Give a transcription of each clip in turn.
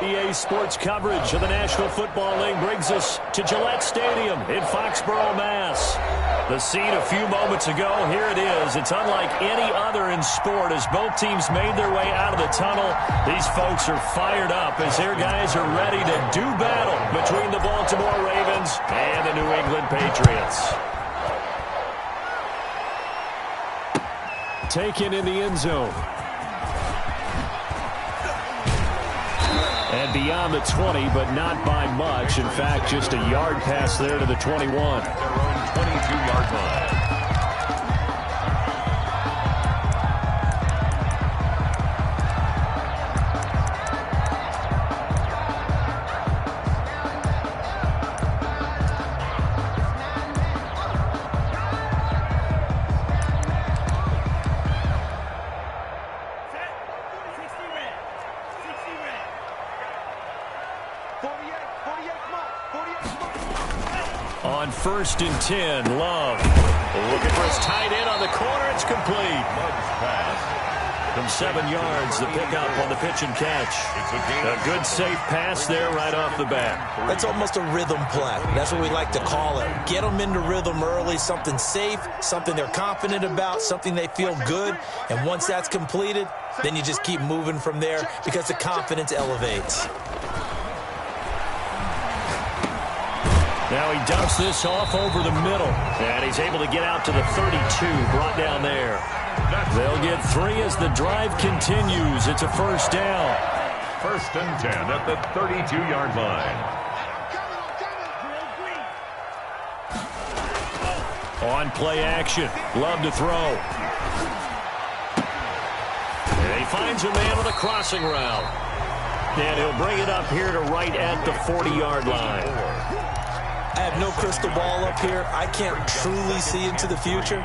EA Sports coverage of the National Football League brings us to Gillette Stadium in Foxborough, Mass. The scene a few moments ago, here it is. It's unlike any other in sport as both teams made their way out of the tunnel. These folks are fired up as their guys are ready to do battle between the Baltimore Ravens and the New England Patriots. Taken in the end zone. And beyond the 20, but not by much. In fact, just a yard pass there to the 21. Their own 22-yard line. On 1st and 10, Love looking for his tight end on the corner. It's complete. From 7 yards, the pickup on the pitch and catch. A good, safe pass there right off the bat. That's almost a rhythm play. That's what we like to call it. Get them into rhythm early, something safe, something they're confident about, something they feel good. And once that's completed, then you just keep moving from there because the confidence elevates. Now he dumps this off over the middle. And he's able to get out to the 32, brought down there. They'll get 3 as the drive continues. It's a first down. 1st and 10 at the 32-yard line. On play action. Love to throw. And he finds a man with a crossing route. And he'll bring it up here to right at the 40-yard line. I have no crystal ball up here. I can't truly see into the future.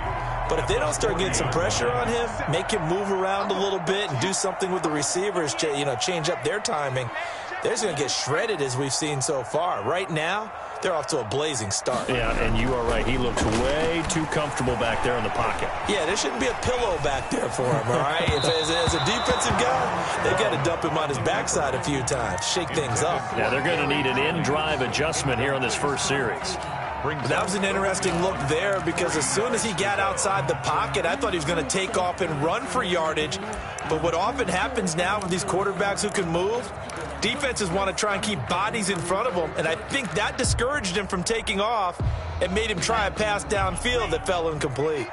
But if they don't start getting some pressure on him, make him move around a little bit and do something with the receivers, change up their timing, they're just going to get shredded as we've seen so far. Right now, they're off to a blazing start. Yeah, and you are right. He looks way too comfortable back there in the pocket. Yeah, there shouldn't be a pillow back there for him, all right? As a defensive guy, they've got to dump him on his backside a few times, shake things up. Yeah, they're going to need an in-drive adjustment here on this first series. That was an interesting look there because as soon as he got outside the pocket, I thought he was going to take off and run for yardage. But what often happens now with these quarterbacks who can move, defenses want to try and keep bodies in front of them, and I think that discouraged him from taking off and made him try a pass downfield that fell incomplete.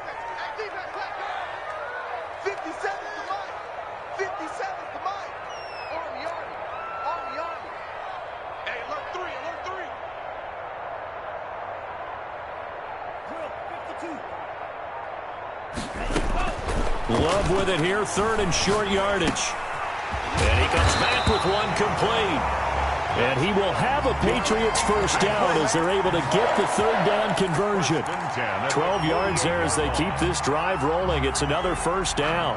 Love with it here, 3rd and short yardage. And he comes back with one complete. And he will have a Patriots first down as they're able to get the 3rd down conversion. 12 yards there as they keep this drive rolling. It's another first down.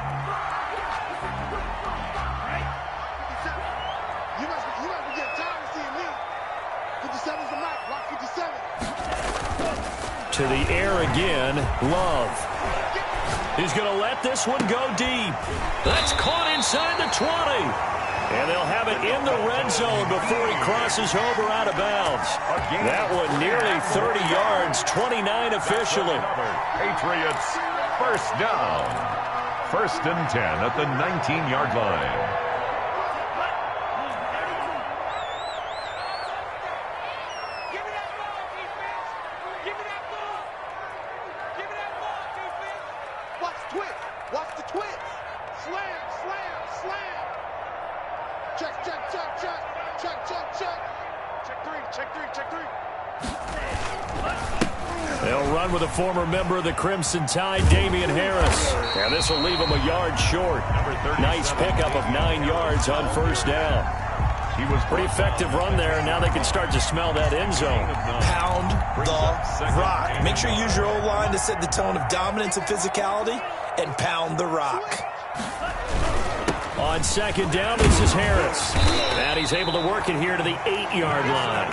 To the air again, Love. He's going to let this one go deep. That's caught inside the 20. And they'll have it in the red zone before he crosses over out of bounds. That one nearly 30 yards, 29 officially. Patriots first down. 1st and 10 at the 19-yard line. They'll run with a former member of the Crimson Tide, Damian Harris. And this will leave him a yard short. Nice pickup of 9 yards on first down. He was pretty effective run there, and now they can start to smell that end zone. Pound the rock. Make sure you use your O-line to set the tone of dominance and physicality, and pound the rock. On 2nd down, this is Harris. And he's able to work it here to the 8-yard line.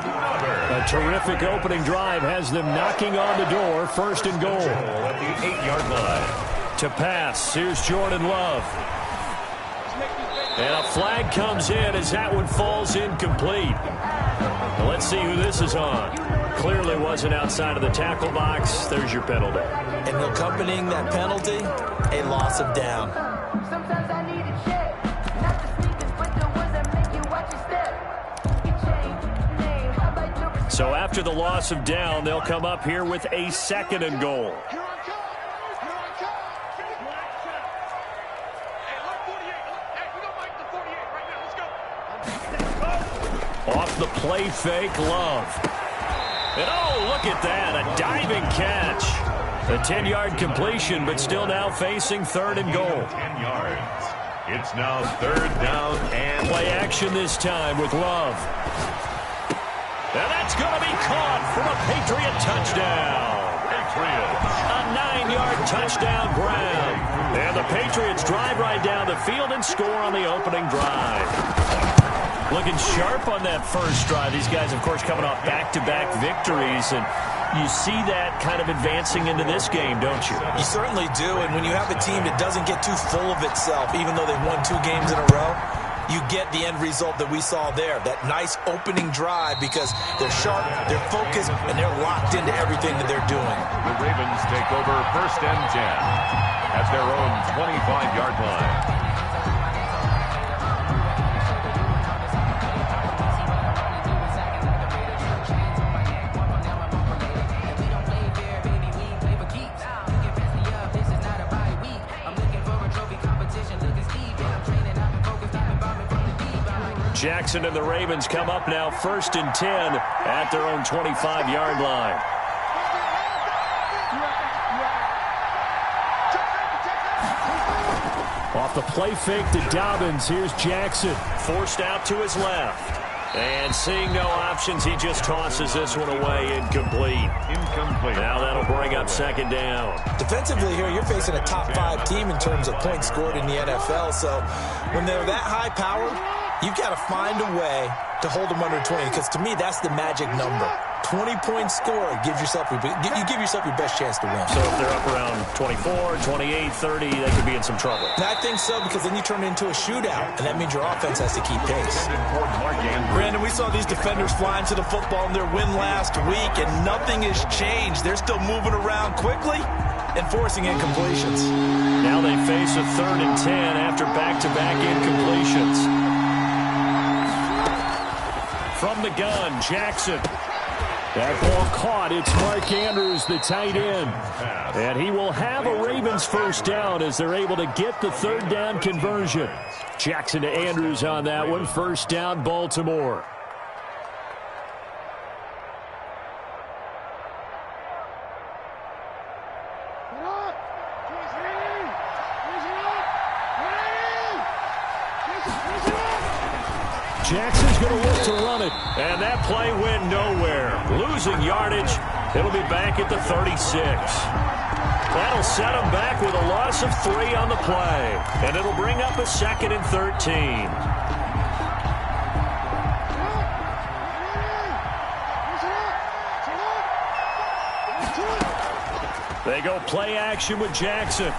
A terrific opening drive has them knocking on the door. 1st and goal. At the 8-yard line. To pass, here's Jordan Love. And a flag comes in as that one falls incomplete. Well, let's see who this is on. Clearly wasn't outside of the tackle box. There's your penalty. And accompanying that penalty, a loss of down. Sometimes I need a check. Not the sneakers, but the ones that make you watch your step. You change name. How about your... So after the loss of down, they'll come up here with a 2nd and goal. Off the play fake, Love. And oh, look at that, a diving catch. A 10-yard completion, but still now facing 3rd and goal. 10 yards. It's now 3rd down and... Play action this time with Love. And that's going to be caught for a Patriot touchdown. Patriots. A 9-yard touchdown grab. And the Patriots drive right down the field and score on the opening drive. Looking sharp on that first drive. These guys, of course, coming off back-to-back victories, and you see that kind of advancing into this game, don't you? You certainly do, and when you have a team that doesn't get too full of itself, even though they've won 2 games in a row, you get the end result that we saw there, that nice opening drive, because they're sharp, they're focused, and they're locked into everything that they're doing. The Ravens take over 1st and 10 at their own 25-yard line. Jackson and the Ravens come up now 1st and 10 at their own 25-yard line. Off the play fake to Dobbins. Here's Jackson. Forced out to his left. And seeing no options, he just tosses this one away. Incomplete. Now that'll bring up 2nd down. Defensively here, you're facing a top 5 team in terms of points scored in the NFL. So when they're that high-powered, you've got to find a way to hold them under 20, because to me, that's the magic number. 20-point score gives yourself you give yourself your best chance to win. So if they're up around 24, 28, 30, they could be in some trouble. And I think so, because then you turn it into a shootout, and that means your offense has to keep pace. Brandon, we saw these defenders flying to the football in their win last week, and nothing has changed. They're still moving around quickly and forcing incompletions. Now they face a 3rd and 10 after back-to-back incompletions. From the gun, Jackson. That ball caught. It's Mark Andrews, the tight end. And he will have a Ravens 1st down as they're able to get the 3rd down conversion. Jackson to Andrews on that one. 1st down, Baltimore. Jackson's going to look to run it, and that play went nowhere. Losing yardage. It'll be back at the 36. That'll set him back with a loss of 3 on the play, and it'll bring up a 2nd and 13. They go play action with Jackson.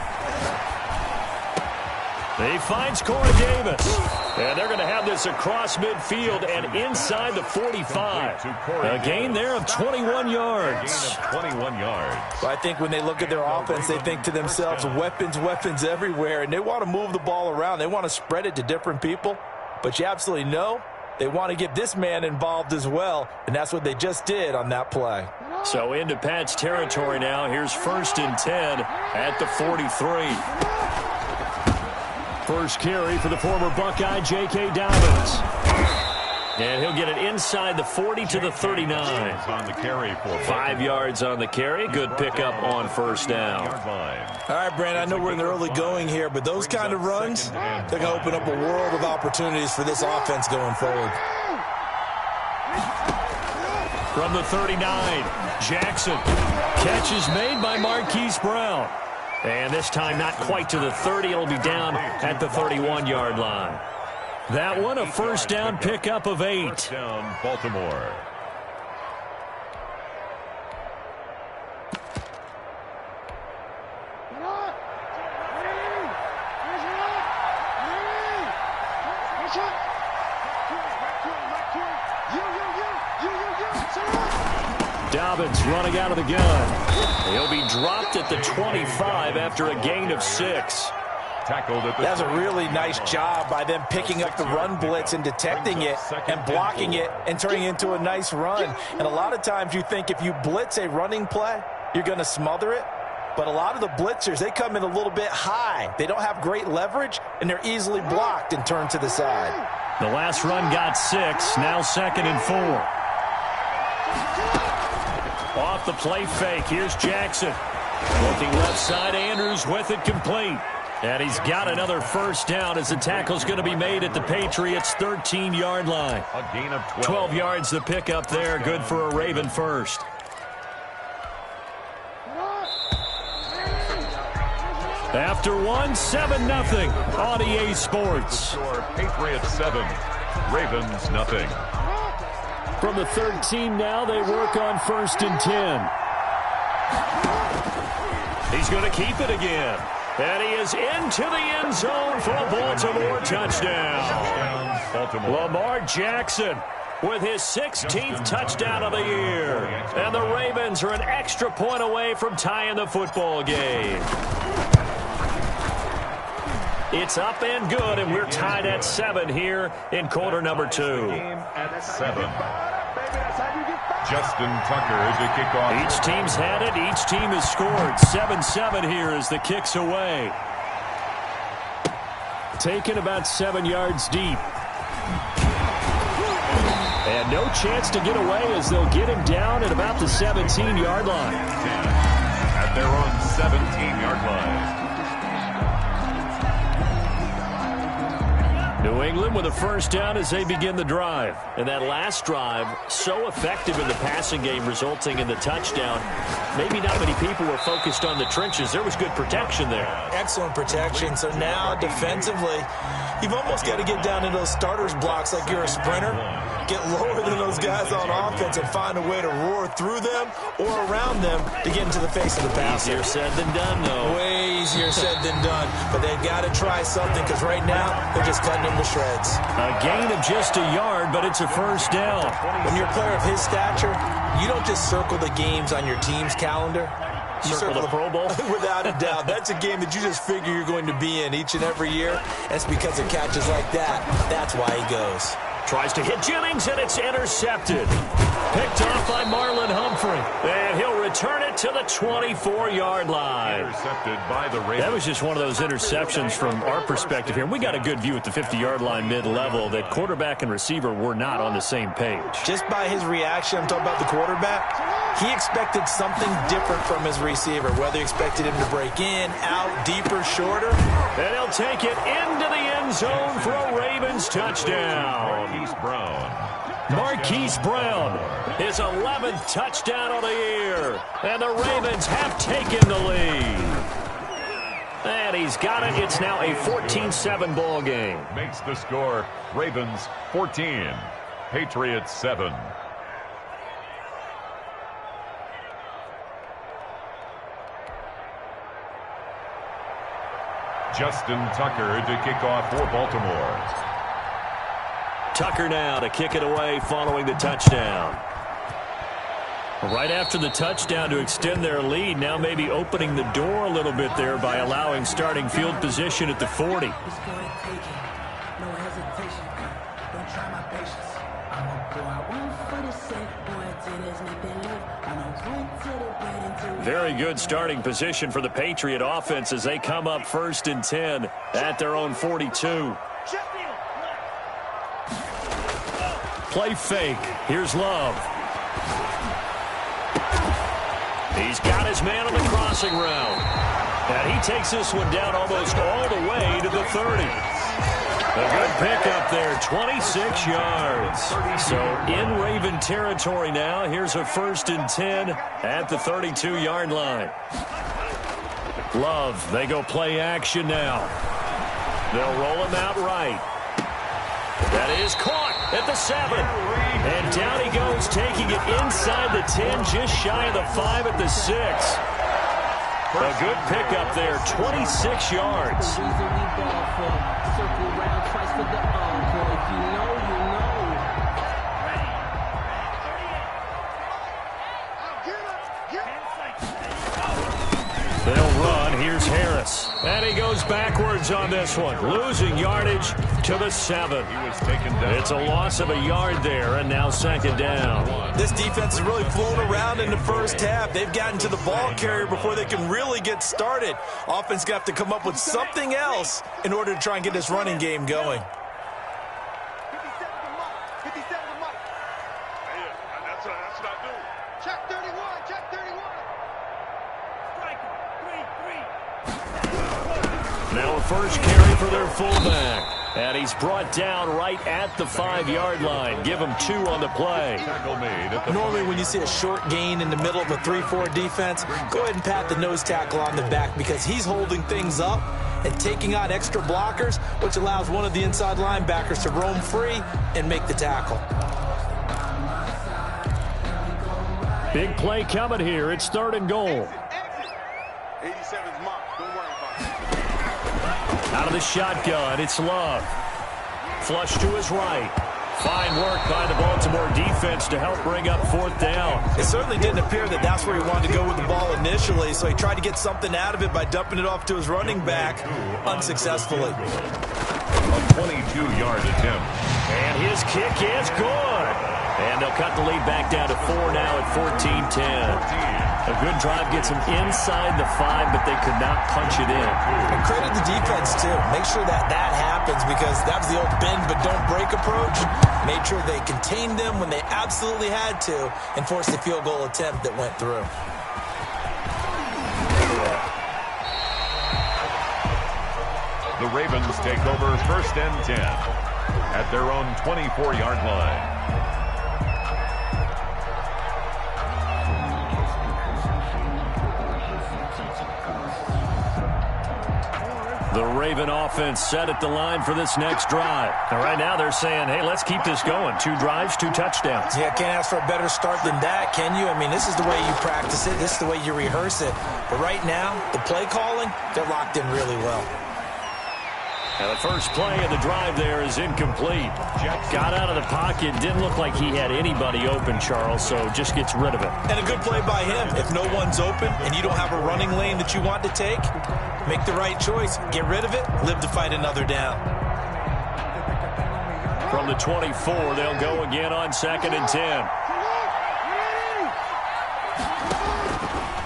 He finds Corey Davis. And they're going to have this across midfield and inside the 45. A gain there of 21 yards. 21 yards. Well, I think when they look at their offense, they think to themselves, weapons, weapons everywhere. And they want to move the ball around. They want to spread it to different people. But you absolutely know they want to get this man involved as well. And that's what they just did on that play. So into Pat's territory now. Here's 1st and 10 at the 43. First carry for the former Buckeye, J.K. Dobbins. And he'll get it inside the 40 to the 39. On the carry for 5 yards on the carry. Good pickup on 1st down. All right, Brandon, I know we're in the early going here, but those kind of runs, they're going to open up a world of opportunities for this offense going forward. From the 39, Jackson. Catch is made by Marquise Brown. And this time not quite to the 30. It'll be down at the 31-yard line. That one a 1st down pickup of 8. 1st down, Baltimore. Dobbins running out of the gun. He'll be dropped at the 25 after a gain of 6. Tackled at the That's a really nice job by them picking up the run blitz and detecting it and blocking it and turning it into a nice run. And a lot of times you think if you blitz a running play, you're going to smother it. But a lot of the blitzers, they come in a little bit high. They don't have great leverage, and they're easily blocked and turned to the side. The last run got 6, now 2nd and 4. Off the play fake, here's Jackson. Looking left side, Andrews with it complete. And he's got another first down as the tackle's going to be made at the Patriots' 13-yard line. A gain of 12. 12 yards the pickup there, good for a Raven first. After 1, 7-0 on EA Sports. Score, Patriots 7, Ravens nothing. From the 13 now, they work on 1st and 10. He's going to keep it again. And he is into the end zone for a Baltimore touchdown. Lamar Jackson with his 16th touchdown of the year. And the Ravens are an extra point away from tying the football game. It's up and good, and we're tied at 7 here in quarter number 2. Game at 7. Justin Tucker to kick off. Each team's had it. Each team has scored. 7-7 here as the kick's away. Taken about 7 yards deep. And no chance to get away as they'll get him down at about the 17-yard line. At their own 17-yard line. New England with a first down as they begin the drive. And that last drive, so effective in the passing game, resulting in the touchdown. Maybe not many people were focused on the trenches. There was good protection there. Excellent protection. So now, defensively, you've almost got to get down in those starters blocks like you're a sprinter. Get lower than those guys on offense and find a way to roar through them or around them to get into the face of the passer. Easier said than done, though. Way easier said than done. But they've got to try something because right now they're just cutting him to shreds. A gain of just a yard, but it's a first down. When you're a player of his stature, you don't just circle the games on your team's calendar. You Circle the Pro Bowl? Without a doubt. That's a game that you just figure you're going to be in each and every year. That's because of catches like that. That's why he goes. Tries to hit Jennings, and it's intercepted. Picked off by Marlon Humphrey. And he'll return it to the 24-yard line. Intercepted by the Ravens. That was just one of those interceptions from our perspective here. We got a good view at the 50-yard line mid-level that quarterback and receiver were not on the same page. Just by his reaction, I'm talking about the quarterback, he expected something different from his receiver, whether he expected him to break in, out, deeper, shorter. And he'll take it into the end zone for a Ravens touchdown. Marquise Brown, his 11th touchdown of the year. And the Ravens have taken the lead. And he's got it. It's now a 14-7 ball game. Makes the score Ravens 14, Patriots 7. Justin Tucker to kick off for Baltimore. Tucker now to kick it away following the touchdown. Right after the touchdown to extend their lead, now maybe opening the door a little bit there by allowing starting field position at the 40. Very good starting position for the Patriot offense as they come up 1st and 10 at their own 42. Play fake. Here's Love. He's got his man on the crossing route. And he takes this one down almost all the way to the 30. A good pickup there, 26 yards. So in Raven territory now. Here's a 1st and 10 at the 32-yard line. Love, they go play action now. They'll roll him out right. That is caught at the 7. And down he goes, taking it inside the 10, just shy of the 5 at the 6. A good pickup there, 26 yards. They'll run. Here's Harris. And he goes backwards on this one, losing yardage to the 7. He was taken down. It's a loss of a yard there, and now second down. This defense has really flown around in the first half. They've gotten to the ball carrier before they can really get started. Offense got to come up with something else in order to try and get this running game going. Now a first carry for their fullback. And he's brought down right at the 5-yard line. Give him 2 on the play. Tackle made at the Normally when you see a short gain in the middle of a 3-4 defense, go ahead and pat the nose tackle on the back because he's holding things up and taking out extra blockers, which allows one of the inside linebackers to roam free and make the tackle. Big play coming here. It's 3rd and goal. 87's mark. Don't worry about it. Out of the shotgun, it's Love. Flush to his right. Fine work by the Baltimore defense to help bring up 4th down. It certainly didn't appear that that's where he wanted to go with the ball initially, so he tried to get something out of it by dumping it off to his running back unsuccessfully. A 22-yard attempt. And his kick is good. And they'll cut the lead back down to 4 now at 14-10. A good drive gets them inside the 5, but they could not punch it in. And credit the defense, too. Make sure that happens because that was the old bend but don't break approach. Made sure they contained them when they absolutely had to and forced the field goal attempt that went through. The Ravens take over 1st and 10 at their own 24-yard line. The Raven offense set at the line for this next drive. And right now they're saying, hey, let's keep this going. 2 drives, 2 touchdowns. Yeah, can't ask for a better start than that, can you? I mean, this is the way you practice it. This is the way you rehearse it. But right now, the play calling, they're locked in really well. And the first play of the drive there is incomplete. Got out of the pocket. Didn't look like he had anybody open, Charles, so just gets rid of it. And a good play by him. If no one's open and you don't have a running lane that you want to take, make the right choice. Get rid of it. Live to fight another down. From the 24, they'll go again on 2nd and 10.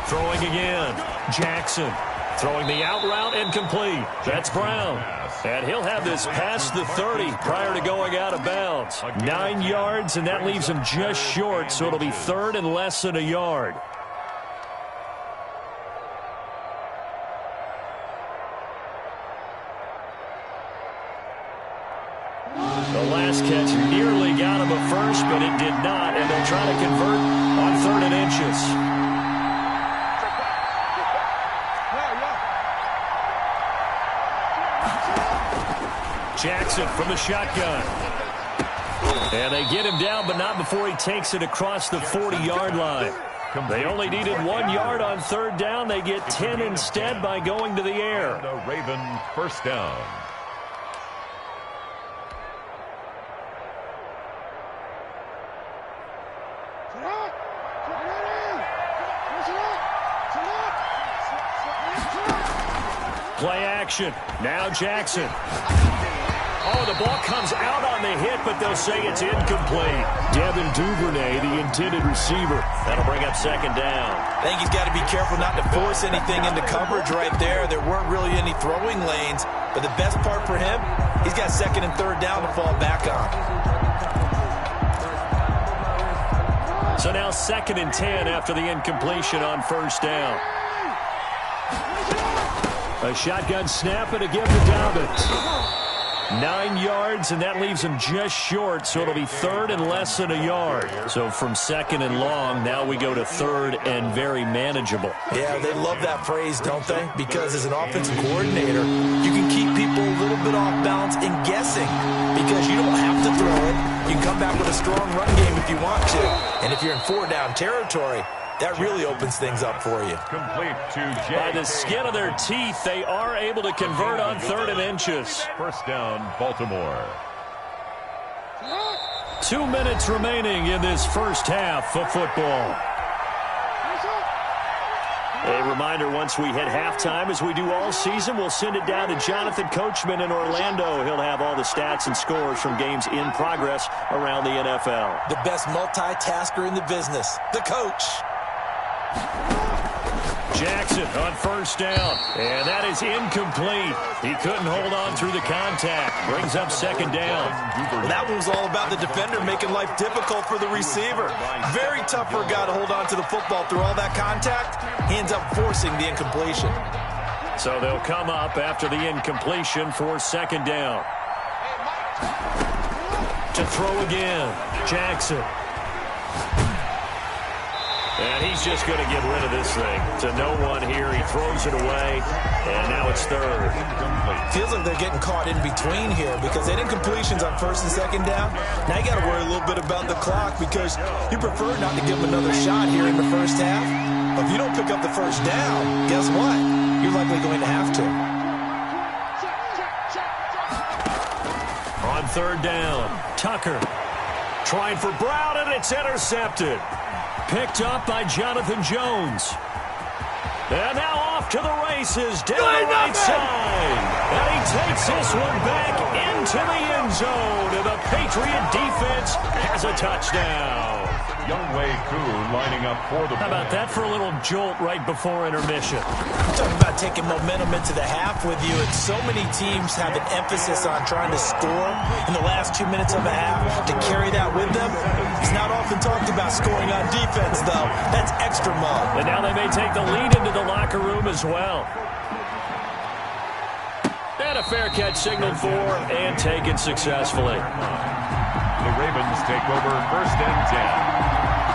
Throwing again. Jackson. Throwing the out route incomplete. That's Brown. And he'll have this past the 30 prior to going out of bounds. 9 yards, and that leaves him just short, so it'll be 3rd and less than a yard. The last catch nearly got him a first, but it did not, and they'll try to convert on 3rd and inches. Jackson from the shotgun. And they get him down, but not before he takes it across the 40-yard line. They only needed 1 yard on 3rd down. They get 10 instead by going to the air. The Raven 1st down. Play action. Now Jackson. Oh, the ball comes out on the hit, but they'll say it's incomplete. Devin Duvernay, the intended receiver. That'll bring up 2nd down. I think he's got to be careful not to force anything into coverage right there. There weren't really any throwing lanes, but the best part for him, he's got 2nd and 3rd down to fall back on. So now 2nd and 10 after the incompletion on 1st down. A shotgun snap and a give to Dobbins. 9 yards, and that leaves him just short, so it'll be 3rd and less than a yard. So from 2nd and long, now we go to 3rd and very manageable. Yeah, they love that phrase, don't they? Because as an offensive coordinator, you can keep people a little bit off balance and guessing because you don't have to throw it. You can come back with a strong run game if you want to. And if you're in 4-down territory, that really opens things up for you. Complete to Jay. By the skin of their teeth, they are able to convert on 3rd and inches. 1st down, Baltimore. 2 minutes remaining in this first half of football. A reminder, once we hit halftime, as we do all season, we'll send it down to Jonathan Coachman in Orlando. He'll have all the stats and scores from games in progress around the NFL. The best multitasker in the business, the coach. Jackson on first down, and that is incomplete. He couldn't hold on through the contact. Brings up second down. Well, that one was all about the defender making life difficult for the receiver. Very tough for a guy to hold on to the football through all that contact. He ends up forcing the incompletion. So they'll come up after the incompletion for second down. To throw again, Jackson. And he's just going to get rid of this thing. To no one here. He throws it away, and now it's third. Feels like they're getting caught in between here because they had incompletions on first and second down. Now you got to worry a little bit about the clock because you prefer not to give them another shot here in the first half. But if you don't pick up the first down, guess what? You're likely going to have to. On third down, Tucker trying for Brown, and it's intercepted. Picked up by Jonathan Jones. And now off to the races down the right side. And he takes this one back into the end zone. And the Patriot defense has a touchdown. Youngwei Koo lining up for the How about that for a little jolt right before intermission? Talking about taking momentum into the half with you, and so many teams have an emphasis on trying to score in the last 2 minutes of a half. To carry that with them, it's not often talked about scoring on defense, though. That's extra mode. And now they may take the lead into the locker room as well. And a fair catch signaled for and taken successfully. The Ravens take over first and 10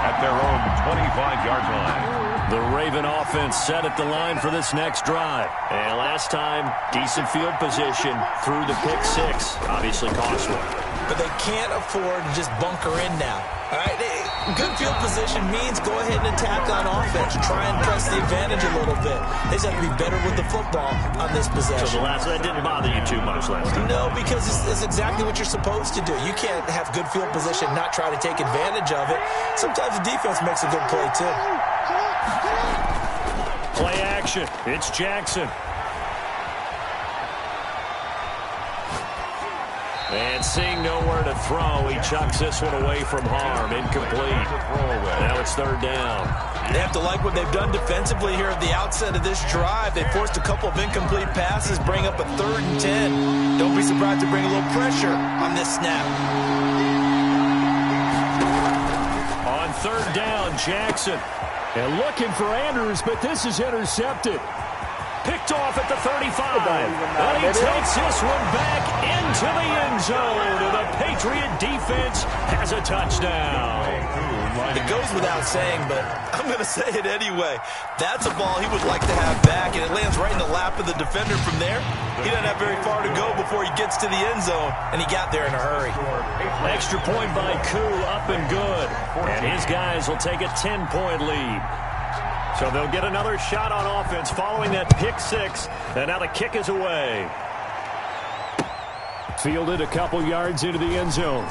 at their own 25-yard line. The Raven offense set at the line for this next drive. And last time, decent field position through the pick six. Obviously cost one. But they can't afford to just bunker in now. All right, good field position means go ahead and attack on offense. Try and press the advantage a little bit. They just have to be better with the football on this possession. So that didn't bother you too much last time? No, because it's exactly what you're supposed to do. You can't have good field position, not try to take advantage of it. Sometimes the defense makes a good play, too. Play action. It's Jackson. And seeing nowhere to throw, he chucks this one away from harm. Incomplete. Now it's third down. They have to like what they've done defensively here at the outset of this drive. They forced a couple of incomplete passes, bring up a 3rd and 10. Don't be surprised to bring a little pressure on this snap. On third down, Jackson. And looking for Andrews, but this is intercepted. Picked off at the 35. And he takes this one back into the end zone. And the Patriot defense has a touchdown. It goes without saying, but I'm going to say it anyway. That's a ball he would like to have back, and it lands right in the lap of the defender from there. He doesn't have very far to go before he gets to the end zone, and he got there in a hurry. Extra point by Koo, up and good. And his guys will take a 10-point lead. So they'll get another shot on offense following that pick six. And now the kick is away. Fielded a couple yards into the end zone.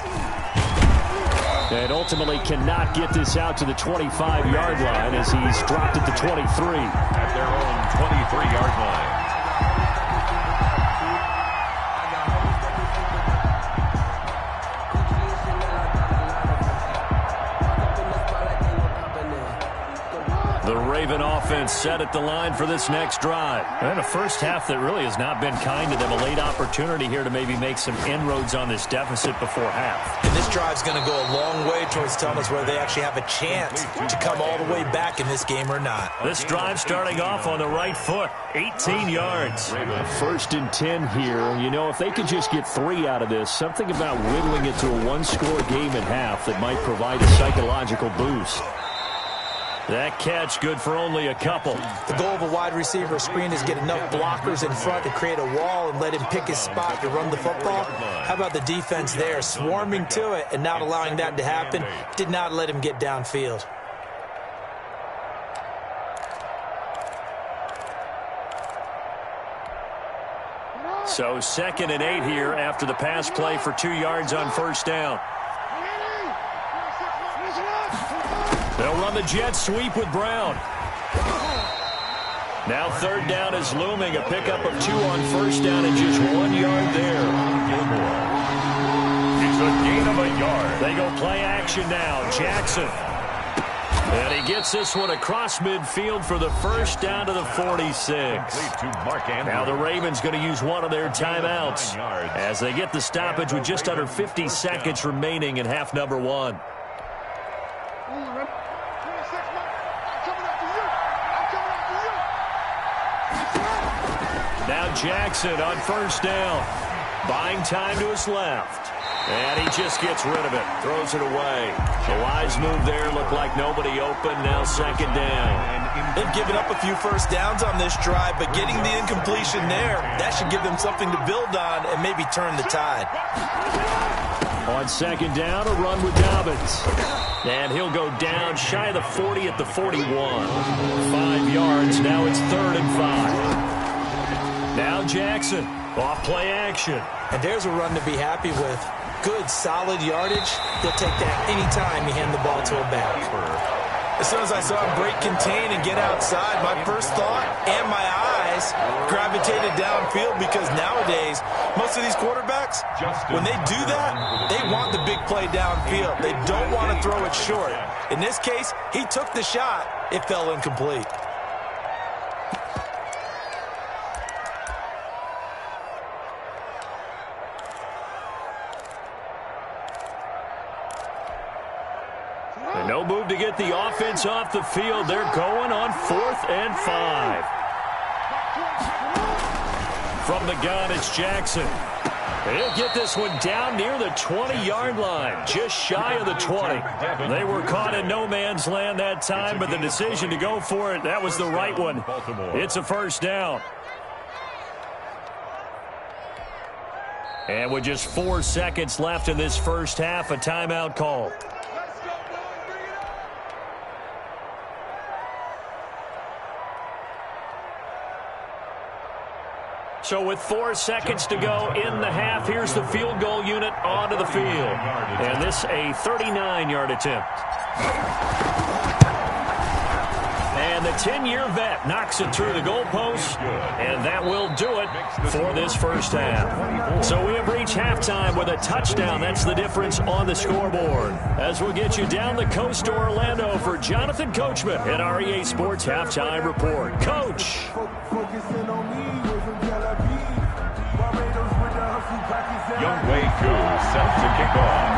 And ultimately cannot get this out to the 25-yard line as he's dropped at the 23. At their own 23-yard line. The Raven offense set at the line for this next drive. And a first half that really has not been kind to them. A late opportunity here to maybe make some inroads on this deficit before half. And this drive's going to go a long way towards telling us whether they actually have a chance to come all the way back in this game or not. This drive starting off on the right foot. 18 yards. First and 10 here. You know, if they could just get 3 out of this, something about whittling it to a one-score game at half that might provide a psychological boost. That catch good for only a couple. The goal of a wide receiver screen is get enough blockers in front to create a wall and let him pick his spot to run the football. How about the defense there, swarming to it and not allowing that to happen? Did not let him get downfield. So 2nd and 8 here after the pass play for 2 yards on first down. They'll run the jet sweep with Brown. Now third down is looming. A pickup of 2 on first down and just 1 yard there. It's a gain of a yard. They go play action now. Jackson. And he gets this one across midfield for the first down to the 46. Now the Ravens going to use one of their timeouts as they get the stoppage with just under 50 seconds remaining in half number 1. Now Jackson on first down. Buying time to his left. And he just gets rid of it. Throws it away. A wise move there. Looked like nobody open. Now second down. They've given up a few first downs on this drive, but getting the incompletion there, that should give them something to build on and maybe turn the tide. On second down, a run with Dobbins. And he'll go down shy of the 40 at the 41. 5 yards. Now it's 3rd and 5. Now Jackson. Off play action. And there's a run to be happy with. Good, solid yardage. He'll take that anytime you hand the ball to a back. As soon as I saw him break contain and get outside, my first thought and my eyes gravitated downfield because nowadays, most of these quarterbacks, when they do that, they want the big play downfield. They don't want to throw it short. In this case, he took the shot. It fell incomplete. No move to get the offense off the field. They're going on 4th and 5. From the gun, it's Jackson. He'll get this one down near the 20-yard line, just shy of the 20. They were caught in no man's land that time, but the decision to go for it, that was the right one. It's a first down. And with just 4 seconds left in this first half, a timeout call. So with 4 seconds to go in the half, here's the field goal unit onto the field. And this a 39-yard attempt. And the 10-year vet knocks it through the goalpost, and that will do it for this first half. So we have reached halftime with a touchdown. That's the difference on the scoreboard. As we'll get you down the coast to Orlando for Jonathan Coachman at our EA Sports Halftime Report. Coach. Young Wei Koo set to kick off.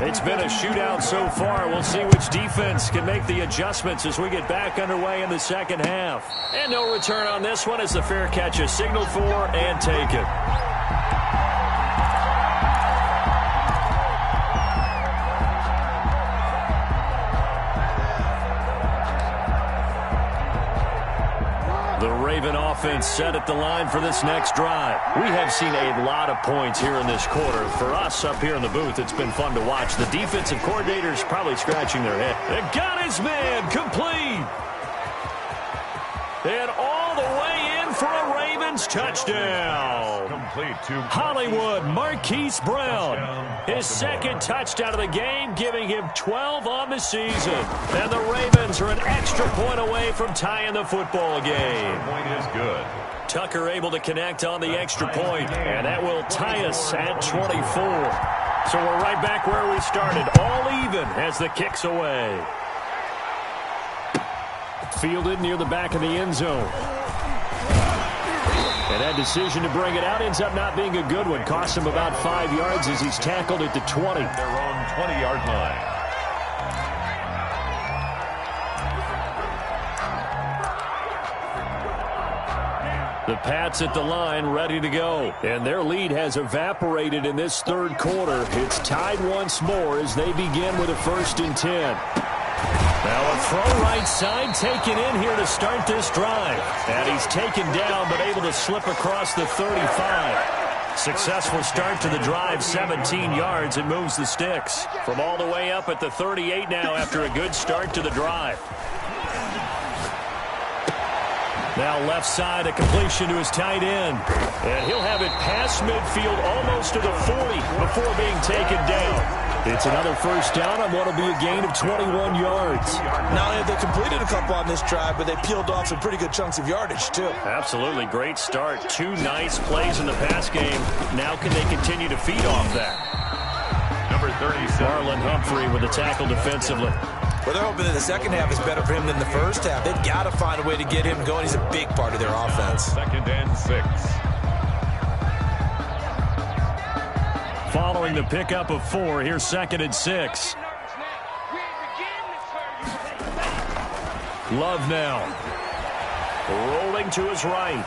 It's been a shootout so far. We'll see which defense can make the adjustments as we get back underway in the second half. And no return on this one as the fair catch is signaled for and taken. Raven offense set at the line for this next drive. We have seen a lot of points here in this quarter. For us up here in the booth, it's been fun to watch. The defensive coordinators probably scratching their head. They got his man complete. And all the way in for a Ravens touchdown. Complete to Hollywood Marquise Brown. His second touchdown of the game, giving him 12 on the season. And the Ravens are an extra point away from tying the football game. The point is good. Tucker able to connect on the extra point, and that will tie us at 24. So we're right back where we started, all even as the kick's away. Fielded near the back of the end zone. And that decision to bring it out ends up not being a good one. Cost him about 5 yards as he's tackled at the 20. Their own 20-yard line. The Pats at the line, ready to go. And their lead has evaporated in this third quarter. It's tied once more as they begin with a 1st and 10. Now a throw right side taken in here to start this drive. And he's taken down but able to slip across the 35. Successful start to the drive, 17 yards, and moves the sticks. From all the way up at the 38 now after a good start to the drive. Now left side, a completion to his tight end. And he'll have it past midfield almost to the 40 before being taken down. It's another first down on what will be a gain of 21 yards. Not only have they completed a couple on this drive, but they peeled off some pretty good chunks of yardage, too. Absolutely great start. 2 nice plays in the pass game. Now can they continue to feed off that? Number 37. Marlon Humphrey with the tackle defensively. Well, they're hoping that the second half is better for him than the first half. They've got to find a way to get him going. He's a big part of their offense. 2nd and 6. Following the pickup of 4, here's 2nd and 6. Love now. Rolling to his right.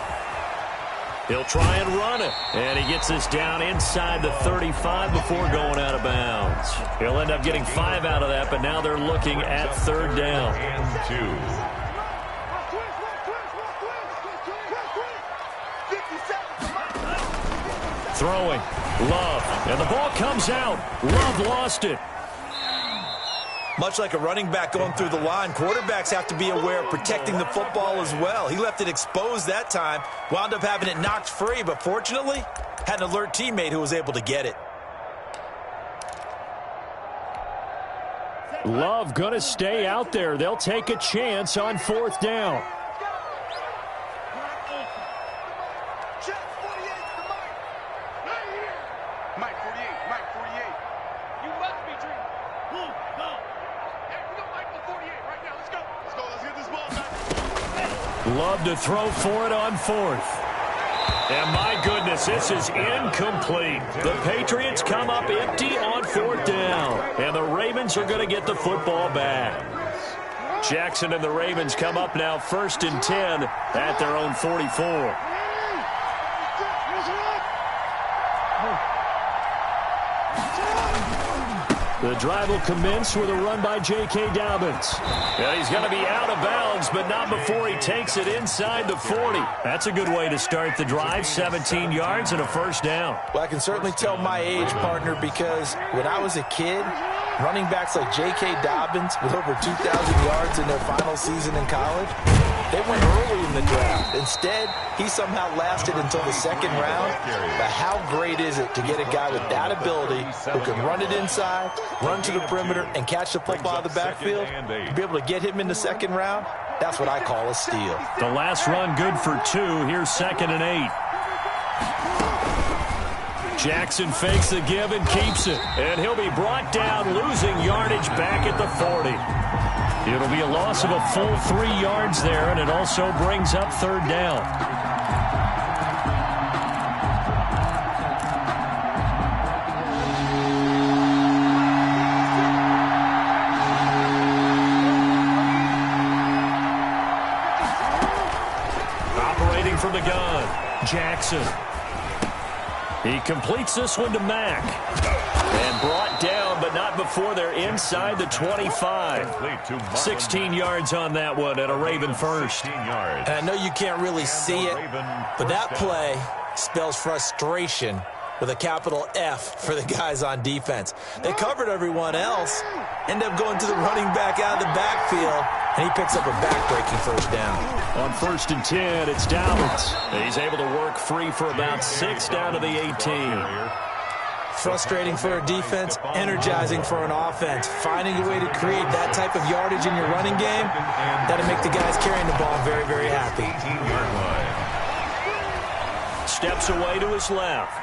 He'll try and run it. And he gets this down inside the 35 before going out of bounds. He'll end up getting 5 out of that, but now they're looking at 3rd down. And 2. Throwing. Love. And the ball comes out. Love lost it. Much like a running back going through the line, quarterbacks have to be aware of protecting the football as well. He left it exposed that time, wound up having it knocked free, but fortunately, had an alert teammate who was able to get it. Love going to stay out there. They'll take a chance on 4th down. Mike 48, Mike 48. You must be dreaming. No. Hey, we got Mike 48 right now. Let's go. Let's get this ball back. Love to throw for it on 4th. And my goodness, this is incomplete. The Patriots come up empty on 4th down. And the Ravens are going to get the football back. Jackson and the Ravens come up now 1st and 10 at their own 44. The drive will commence with a run by J.K. Dobbins. And he's going to be out of bounds, but not before he takes it inside the 40. That's a good way to start the drive, 17 yards and a 1st down. Well, I can certainly tell my age, partner, because when I was a kid, running backs like J.K. Dobbins with over 2,000 yards in their final season in college, they went early in the draft. Instead, he somehow lasted until the 2nd round. But how great is it to get a guy with that ability who can run it inside, run to the perimeter, and catch the football out of the backfield? To be able to get him in the 2nd round, that's what I call a steal. The last run good for 2. Here's 2nd and 8. Jackson fakes the give and keeps it. And he'll be brought down, losing yardage back at the 40. It'll be a loss of a full 3 yards there, and it also brings up 3rd down. Operating from the gun, Jackson. He completes this one to Mack. And brought down, but not before they're inside the 25. 16 yards on that one and a Raven first. And I know you can't really see it, but that play spells frustration with a capital F for the guys on defense. They covered everyone else, end up going to the running back out of the backfield, and he picks up a back-breaking 1st down. On 1st and 10, it's Dobbins. He's able to work free for about 6 down to the 18. Frustrating for a defense, energizing for an offense. Finding a way to create that type of yardage in your running game, that'll make the guys carrying the ball very, very happy. Steps away to his left.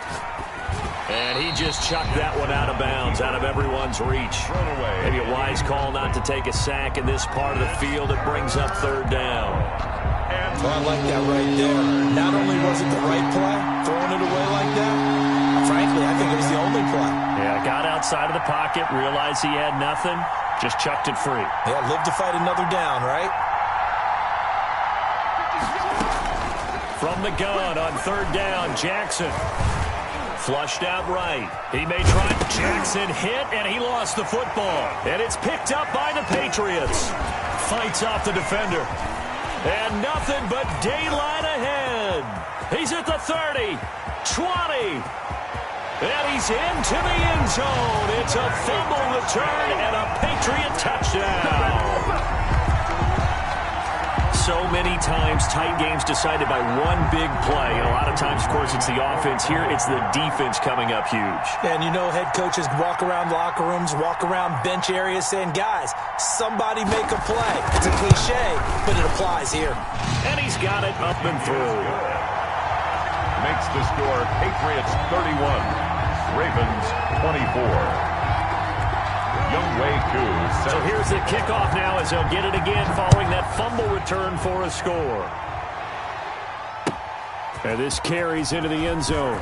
And he just chucked that one out of bounds, out of everyone's reach. Maybe a wise call not to take a sack in this part of the field. It brings up 3rd down. Well, I like that right there. Not only was it the right play, throwing it away like that, frankly, I think it was the only play. Yeah, got outside of the pocket, realized he had nothing, just chucked it free. Yeah, live to fight another down, right? From the gun on 3rd down, Jackson. Flushed out right. He may try. Jackson hit, and he lost the football. And it's picked up by the Patriots. Fights off the defender. And nothing but daylight ahead. He's at the 30, 20. And he's into the end zone. It's a fumble return and a Patriot touchdown. so many times tight games decided by one big play. And a lot of times, of course, it's the offense. Here, it's the defense coming up huge. And you know head coaches walk around locker rooms, walk around bench areas saying, guys, somebody make a play. It's a cliche, but it applies here. And he's got it up and through. Makes the score Patriots 31, Ravens 24. So here's the kickoff now as they'll get it again following that fumble return for a score. And this carries into the end zone.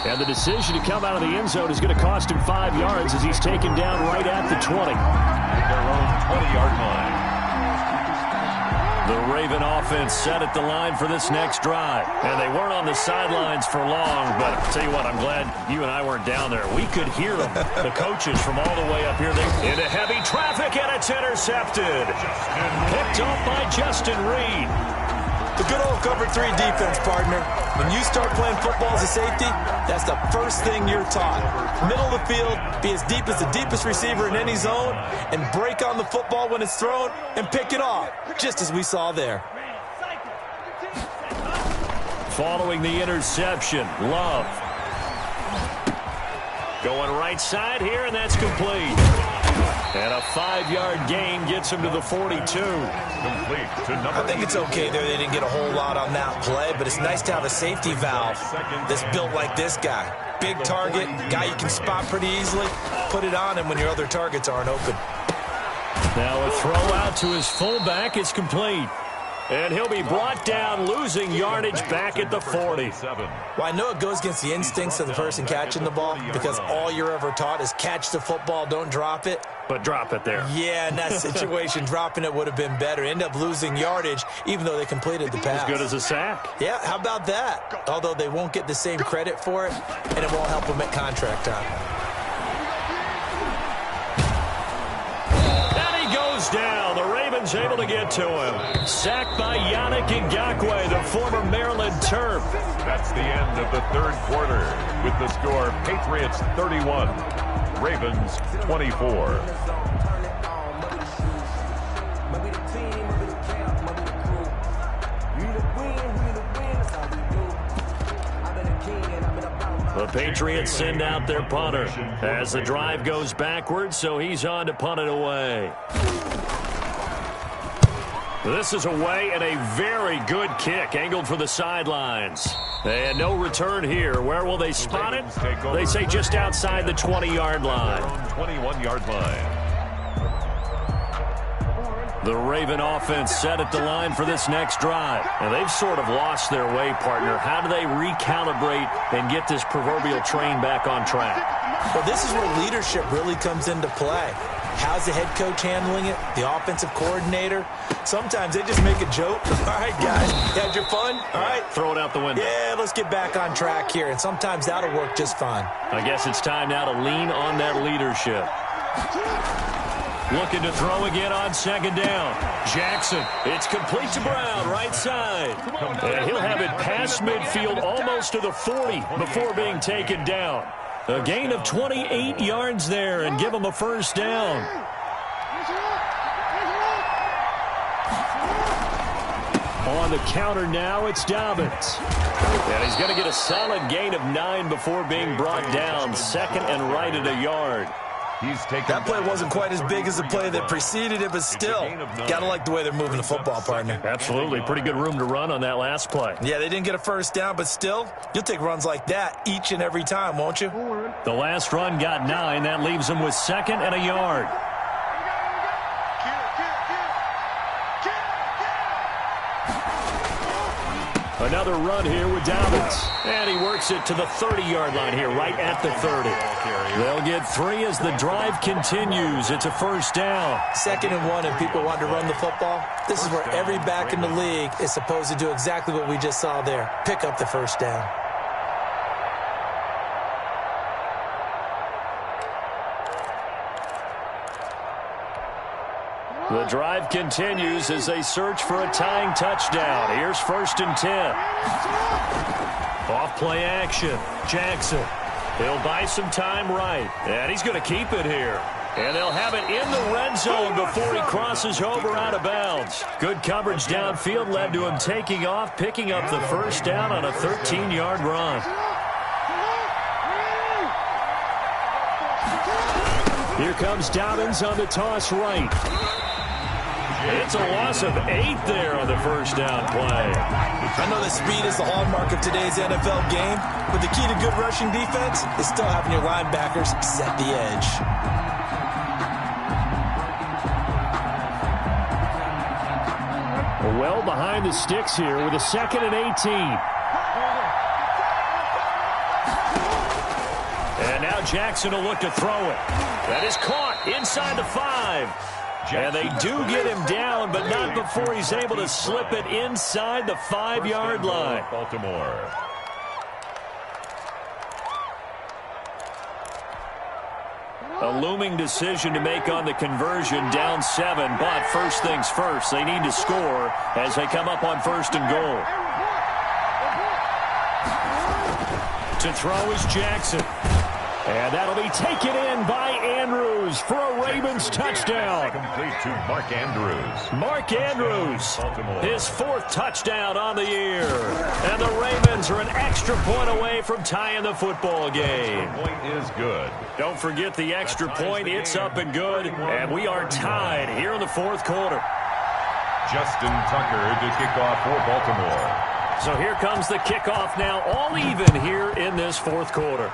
And the decision to come out of the end zone is going to cost him 5 yards as he's taken down right at the 20. Their own 20-yard line. The Raven offense set at the line for this next drive. And they weren't on the sidelines for long, but I'll tell you what, I'm glad you and I weren't down there. We could hear them, the coaches from all the way up here. They into heavy traffic, and it's intercepted. Picked off by Justin Reed. The good old cover 3 defense, partner. When you start playing football as a safety, that's the first thing you're taught. Middle of the field, be as deep as the deepest receiver in any zone, and break on the football when it's thrown and pick it off, just as we saw there. Following the interception, Love. Going right side here, and that's complete. And a 5-yard gain gets him to the 42. Complete to number I think it's okay there. They didn't get a whole lot on that play, but it's nice to have a safety valve that's built like this guy. Big target, guy you can spot pretty easily. Put it on him when your other targets aren't open. Now a throw out to his fullback. It's complete. And he'll be brought down, losing yardage back at the 40. Well, I know it goes against the instincts of the person catching the ball because all you're ever taught is catch the football, don't drop it. But drop it there. Yeah, in that situation, dropping it would have been better. End up losing yardage, even though they completed the pass. As good as a sack. Yeah, how about that? Although they won't get the same credit for it, and it won't help them at contract time. And he goes down. The Ravens able to get to him. Sacked by Yannick Ngakoue, the former Maryland Terp. That's the end of the third quarter with the score Patriots 31, Ravens 24. The Patriots send out their punter as the drive goes backwards, so he's on to punt it away. This is away and a very good kick angled for the sidelines. And no return here. Where will they spot it? They say just outside the 20-yard line. 21-yard line. The Raven offense set at the line for this next drive. And they've sort of lost their way, partner. How do they recalibrate and get this proverbial train back on track? Well, this is where leadership really comes into play. How's the head coach handling it? The offensive coordinator? Sometimes they just make a joke. All right, guys, you had your fun? All right. Throw it out the window. Yeah, let's get back on track here. And sometimes that'll work just fine. I guess it's time now to lean on that leadership. Looking to throw again on second down. Jackson. It's complete to Brown, right side. And he'll have it past midfield almost to the 40 before being taken down. A gain of 28 yards there and give him a first down. On the counter now, it's Dobbins. And he's going to get a solid gain of 9 before being brought down. Second and right at a yard. That play wasn't quite as big as the play that preceded it, but still, gotta like the way they're moving the football, partner. Absolutely. Pretty good room to run on that last play. Yeah, they didn't get a first down, but still, you'll take runs like that each and every time, won't you? The last run got 9. That leaves them with second and a yard. Another run here with Dobbins. And he works it to the 30-yard line here, right at the 30. They'll get 3 as the drive continues. It's a first down. 2nd and 1, and people want to run the football. This is where every back in the league is supposed to do exactly what we just saw there. Pick up the first down. The drive continues as they search for a tying touchdown. Here's 1st and 10. Off play action. Jackson. He'll buy some time right. And he's going to keep it here. And they'll have it in the red zone before he crosses over out of bounds. Good coverage downfield led to him taking off, picking up the first down on a 13-yard run. Here comes Dobbins on the toss right. It's a loss of 8 there on the first down play. I know that speed is the hallmark of today's NFL game, but the key to good rushing defense is still having your linebackers set the edge. Well behind the sticks here with a 2nd and 18. And now Jackson will look to throw it. That is caught inside the 5. And they do get him down, but not before he's able to slip it inside the 5-yard line. Baltimore. A looming decision to make on the conversion, down 7, but first things first, they need to score as they come up on 1st and goal. To throw is Jackson. And that'll be taken in by Andrews for a Ravens touchdown. Complete to Mark Andrews. Mark Andrews, Baltimore. his 4th touchdown on the year. And the Ravens are an extra point away from tying the football game. Point is good. Don't forget the extra point. It's up and good. And we are tied here in the 4th quarter. Justin Tucker to kick off for Baltimore. So here comes the kickoff now, all even here in this 4th quarter.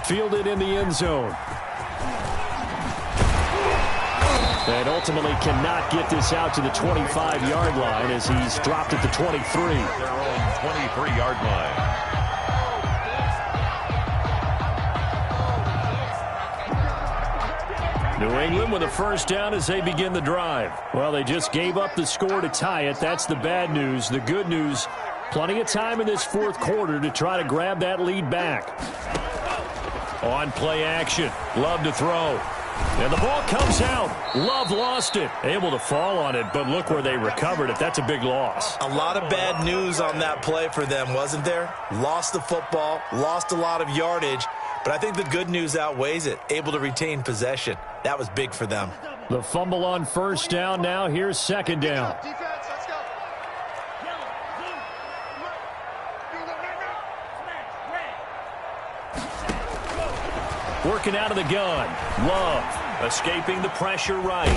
Fielded in the end zone. And ultimately cannot get this out to the 25-yard line as he's dropped at the 23. Their own 23-yard line. New England with a first down as they begin the drive. Well, they just gave up the score to tie it. That's the bad news. The good news, plenty of time in this 4th quarter to try to grab that lead back. On play action, Love to throw. And the ball comes out. Love lost it. Able to fall on it, but look where they recovered it. That's a big loss. A lot of bad news on that play for them, wasn't there? Lost the football, lost a lot of yardage, but I think the good news outweighs it. Able to retain possession. That was big for them. The fumble on first down now. Here's 2nd down. Defense, let's go. Working out of the gun. Love escaping the pressure right.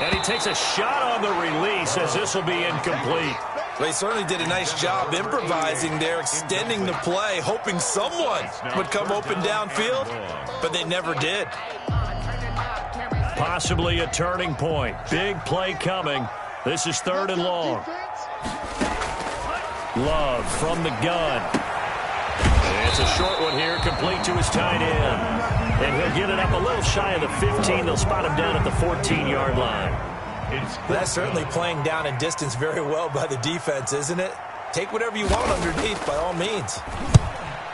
And he takes a shot on the release as this will be incomplete. They certainly did a nice job improvising there, extending the play, hoping someone would come open downfield, but they never did. Possibly a turning point. Big play coming. This is 3rd and long. Love from the gun. It's a short one here, complete to his tight end. And he'll get it up a little shy of the 15. They'll spot him down at the 14-yard line. That's certainly playing down in distance very well by the defense, isn't it? Take whatever you want underneath, by all means.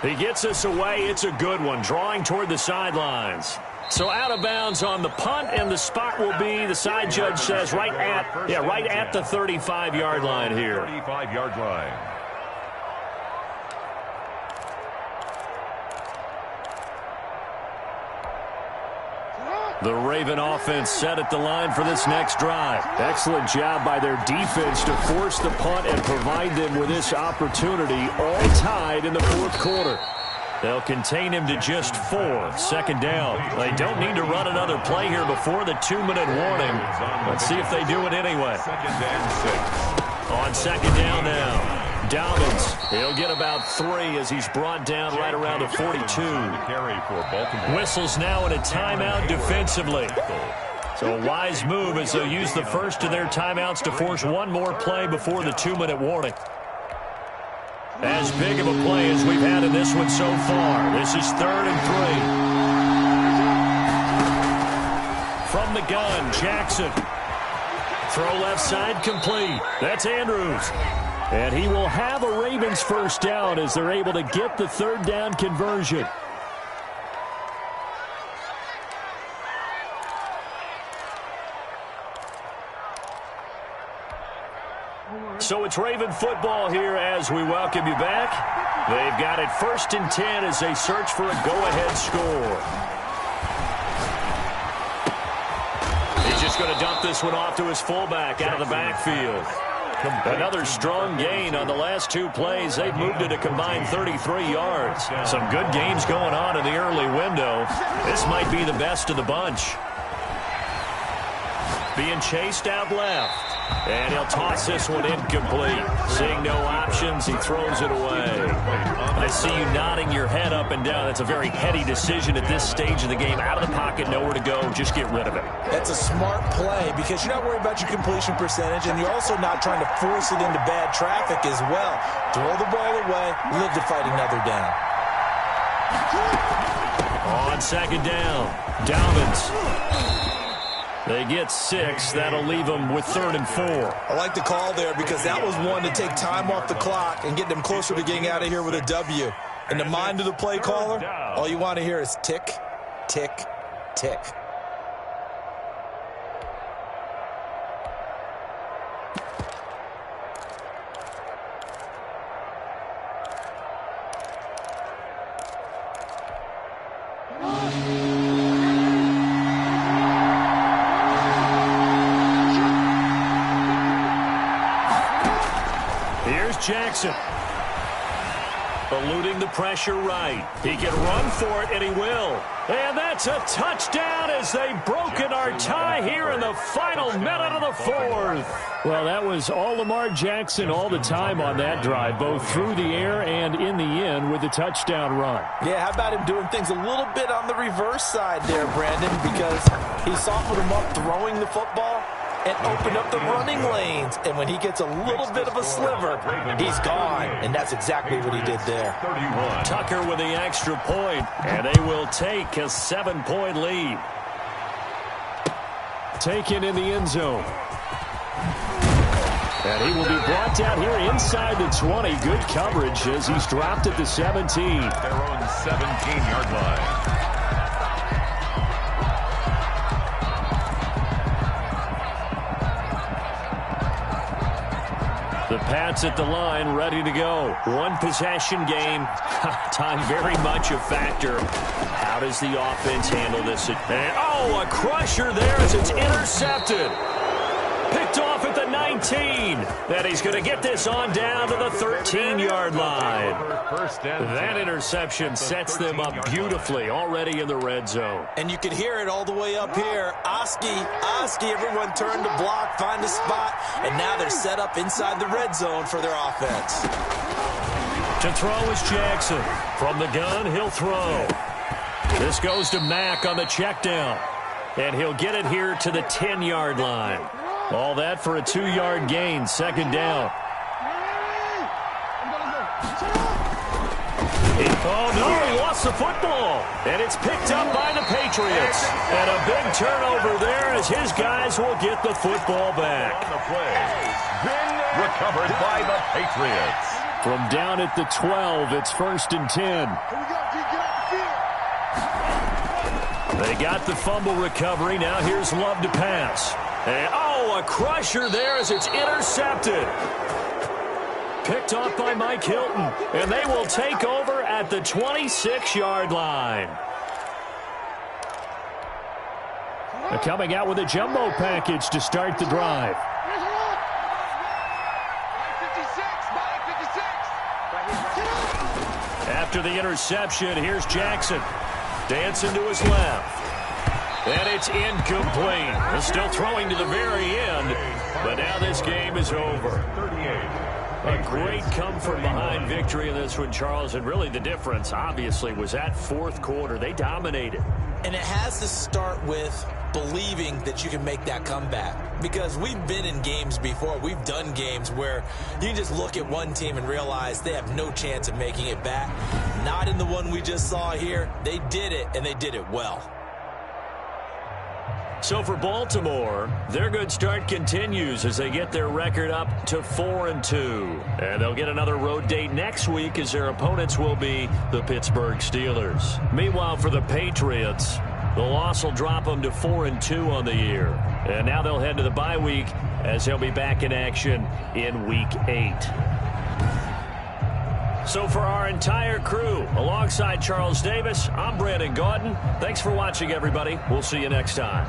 He gets us away. It's a good one, drawing toward the sidelines. So out of bounds on the punt, and the spot will be, the side judge says, right at the 35-yard line here. 35-yard line. The Raven offense set at the line for this next drive. Excellent job by their defense to force the punt and provide them with this opportunity, all tied in the 4th quarter. They'll contain him to just 4. 2nd down. They don't need to run another play here before the 2-minute warning. Let's see if they do it anyway. 2nd and 6. On 2nd down now. Dobbins, he'll get about 3 as he's brought down right around the 42. Carry for Baltimore. Whistles now in a timeout defensively. So a wise move as they'll use the first of their timeouts to force one more play before the 2-minute warning. As big of a play as we've had in this one so far. This is 3rd and 3. From the gun, Jackson. Throw left side complete. That's Andrews. And he will have a Ravens first down as they're able to get the 3rd down conversion. So it's Raven football here as we welcome you back. They've got it 1st and 10 as they search for a go-ahead score. He's just going to dump this one off to his fullback out of the backfield. Another strong gain on the last 2 plays. They've moved it a combined 33 yards. Some good games going on in the early window. This might be the best of the bunch. Being chased out left. And he'll toss this one incomplete. Seeing no options, he throws it away. I see you nodding your head up and down. That's a very heady decision at this stage of the game. Out of the pocket, nowhere to go. Just get rid of it. That's a smart play because you're not worried about your completion percentage, and you're also not trying to force it into bad traffic as well. Throw the ball away, live to fight another down. On 2nd down, Dobbins. They get 6. That'll leave them with 3rd and 4. I like the call there because that was one to take time off the clock and get them closer to getting out of here with a W. In the mind of the play caller, all you want to hear is tick, tick, tick. Jackson. Eluding the pressure right. He can run for it, and he will. And that's a touchdown as they've broken our tie here in the final minute of the 4th. Well, that was all Lamar Jackson all the time on that drive, both through the air and in the end with the touchdown run. Yeah, how about him doing things a little bit on the reverse side there, Brandon, because he softened him up throwing the football and opened up the running lanes. And when he gets a little bit of a sliver, he's gone. And that's exactly what he did there. Tucker with the extra point, and they will take a 7-point lead. Taken in the end zone. And he will be brought down here inside the 20. Good coverage as he's dropped at the 17. Their own 17-yard line. The Pats at the line, ready to go. One possession game. Time very much a factor. How does the offense handle this? And, oh, a crusher there as it's intercepted. Picked off at the 19. And he's going to get this on down to the 13-yard line. That interception sets them up beautifully already in the red zone. And you can hear it all the way up here. Oski, everyone turned to block, find a spot, and now they're set up inside the red zone for their offense. To throw is Jackson. From the gun, he'll throw. This goes to Mack on the check down. And he'll get it here to the 10-yard line. All that for a 2-yard gain, second down. Oh, no, he lost the football. And it's picked up by the Patriots. And a big turnover there as his guys will get the football back. On the play, recovered by the Patriots. From down at the 12, it's 1st and 10. They got the fumble recovery. Now here's Love to pass. And, oh, a crusher there as it's intercepted. Picked off by Mike Hilton. And they will take over at the 26-yard line. They're coming out with a jumbo package to start the drive. After the interception, here's Jackson. Dancing to his left. And it's incomplete. They're still throwing to the very end. But now this game is over. A great come-from-behind victory in this one, Charles. And really the difference, obviously, was that fourth quarter. They dominated. And it has to start with believing that you can make that comeback. Because we've been in games before. We've done games where you can just look at one team and realize they have no chance of making it back. Not in the one we just saw here. They did it, and they did it well. So for Baltimore, their good start continues as they get their record up to 4-2. And they'll get another road date next week as their opponents will be the Pittsburgh Steelers. Meanwhile, for the Patriots, the loss will drop them to 4-2 on the year. And now they'll head to the bye week as they'll be back in action in Week 8. So for our entire crew, alongside Charles Davis, I'm Brandon Gaudin. Thanks for watching, everybody. We'll see you next time.